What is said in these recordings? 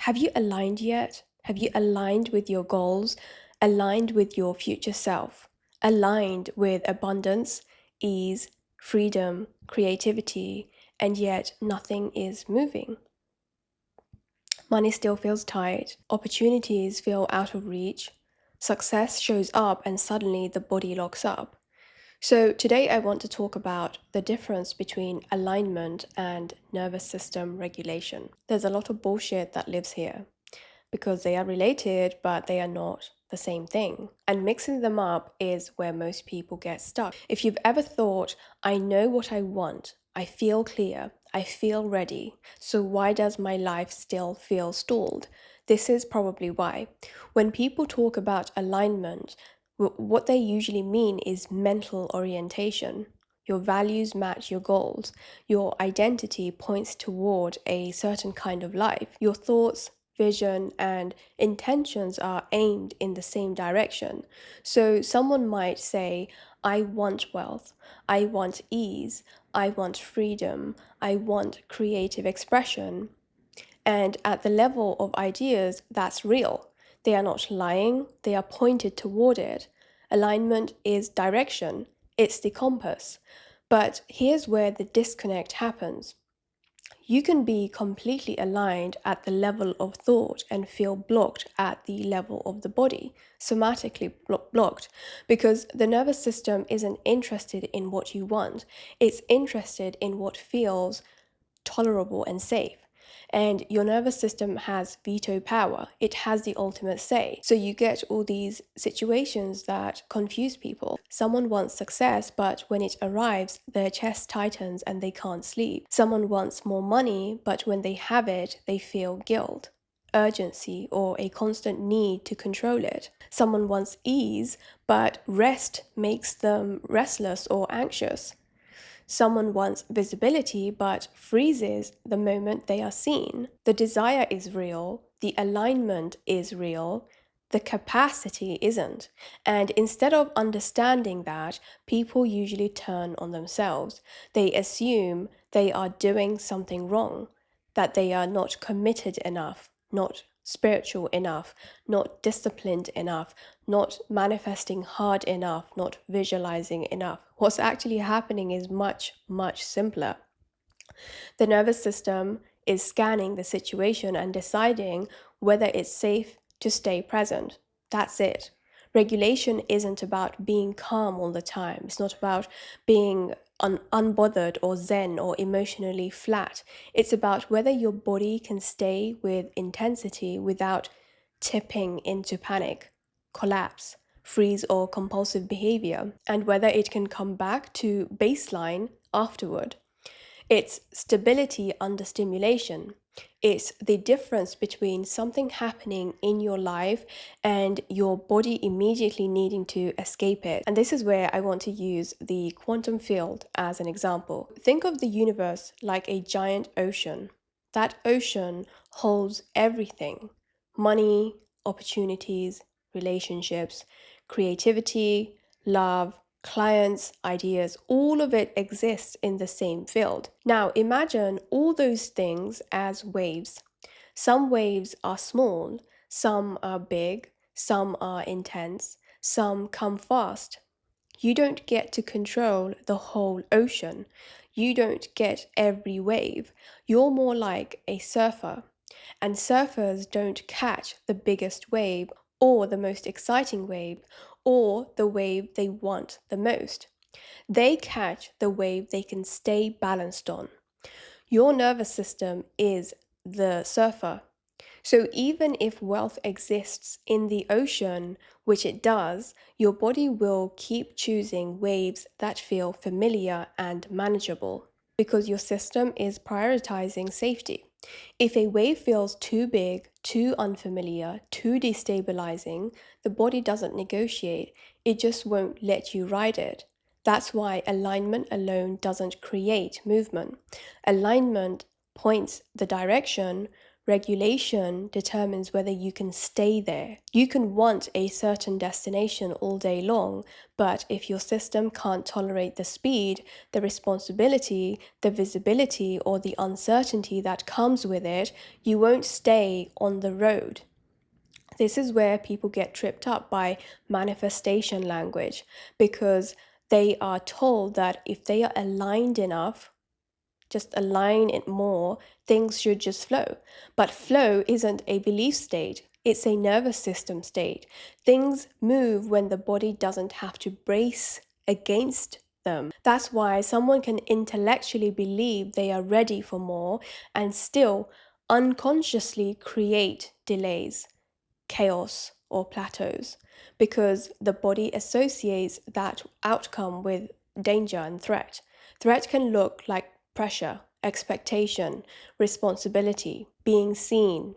Have you aligned yet? Have you aligned with your goals, aligned with your future self, aligned with abundance, ease, freedom, creativity, and yet nothing is moving? Money still feels tight, opportunities feel out of reach, success shows up and suddenly the body locks up. So, today I want to talk about the difference between alignment and nervous system regulation. There's a lot of bullshit that lives here because they are related, but they are not the same thing. And mixing them up is where most people get stuck. If you've ever thought, I know what I want, I feel clear, I feel ready, so why does my life still feel stalled? This is probably why. When people talk about alignment, what they usually mean is mental orientation. Your values match your goals. Your identity points toward a certain kind of life. Your thoughts, vision, and intentions are aimed in the same direction. So someone might say, I want wealth, I want ease, I want freedom, I want creative expression. And at the level of ideas, that's real. They are not lying, they are pointed toward it. Alignment is direction, it's the compass. But here's where the disconnect happens. You can be completely aligned at the level of thought and feel blocked at the level of the body, somatically blocked, because the nervous system isn't interested in what you want, it's interested in what feels tolerable and safe. And your nervous system has veto power. It has the ultimate say. So you get all these situations that confuse people. Someone wants success, but when it arrives, their chest tightens and they can't sleep. Someone wants more money, but when they have it, they feel guilt, urgency, or a constant need to control it. Someone wants ease, but rest makes them restless or anxious. Someone wants visibility but freezes the moment they are seen. The desire is real, the alignment is real, the capacity isn't. And instead of understanding that, people usually turn on themselves. They assume they are doing something wrong, that they are not committed enough, not spiritual enough, not disciplined enough, not manifesting hard enough, not visualizing enough. What's actually happening is much, much simpler. The nervous system is scanning the situation and deciding whether it's safe to stay present. That's it. Regulation isn't about being calm all the time. It's not about being unbothered or zen or emotionally flat. It's about whether your body can stay with intensity without tipping into panic, collapse, freeze, or compulsive behavior, and whether it can come back to baseline afterward. It's stability under stimulation. It's the difference between something happening in your life and your body immediately needing to escape it. And this is where I want to use the quantum field as an example. Think of the universe like a giant ocean. That ocean holds everything: money, opportunities, relationships, creativity, love, clients, ideas, all of it exists in the same field. Now imagine all those things as waves. Some waves are small, some are big, some are intense, some come fast. You don't get to control the whole ocean. You don't get every wave. You're more like a surfer. And surfers don't catch the biggest wave or the most exciting wave or the wave they want the most. They catch the wave they can stay balanced on. Your nervous system is the surfer. So even if wealth exists in the ocean, which it does, your body will keep choosing waves that feel familiar and manageable because your system is prioritizing safety. If a wave feels too big, too unfamiliar, too destabilizing, the body doesn't negotiate, it just won't let you ride it. That's why alignment alone doesn't create movement. Alignment points the direction, Regulation determines whether you can stay there. You can want a certain destination all day long, but if your system can't tolerate the speed, the responsibility, the visibility, or the uncertainty that comes with it, you won't stay on the road. This is where people get tripped up by manifestation language, because they are told that if they are aligned enough, just align it more, things should just flow. But flow isn't a belief state, it's a nervous system state. Things move when the body doesn't have to brace against them. That's why someone can intellectually believe they are ready for more and still unconsciously create delays, chaos, or plateaus, because the body associates that outcome with danger and threat. Threat can look like pressure, expectation, responsibility, being seen,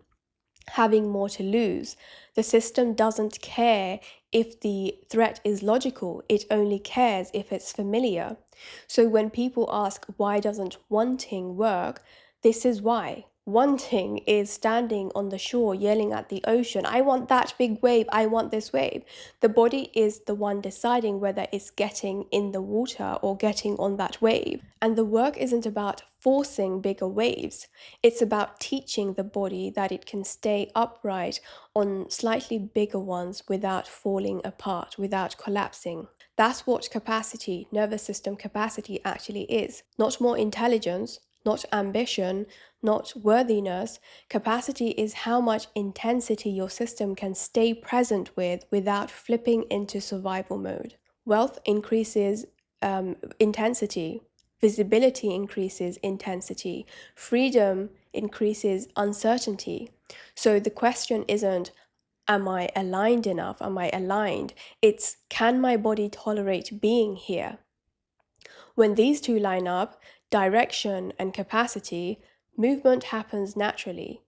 having more to lose. The system doesn't care if the threat is logical, it only cares if it's familiar. So when people ask, why doesn't wanting work? This is why. Wanting is standing on the shore yelling at the ocean, I want that big wave, I want this wave. The body is the one deciding whether it's getting in the water or getting on that wave. And the work isn't about forcing bigger waves. It's about teaching the body that it can stay upright on slightly bigger ones without falling apart, without collapsing. That's what capacity, nervous system capacity, actually is. Not more intelligence, not ambition, not worthiness. Capacity is how much intensity your system can stay present with without flipping into survival mode. Wealth increases intensity. Visibility increases intensity. Freedom increases uncertainty. So the question isn't, am I aligned enough? Am I aligned? It's, can my body tolerate being here? When these two line up, direction and capacity, movement happens naturally.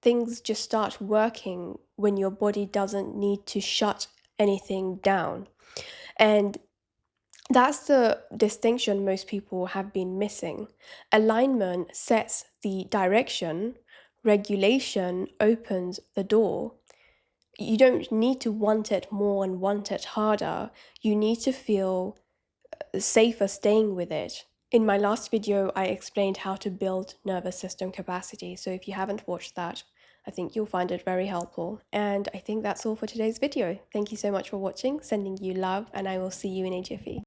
Things just start working when your body doesn't need to shut anything down. And that's the distinction most people have been missing. Alignment sets the direction, regulation opens the door. You don't need to want it more and want it harder. You need to feel safer staying with it. In my last video, I explained how to build nervous system capacity. So if you haven't watched that, I think you'll find it very helpful. And I think that's all for today's video. Thank you so much for watching, sending you love, and I will see you in a jiffy.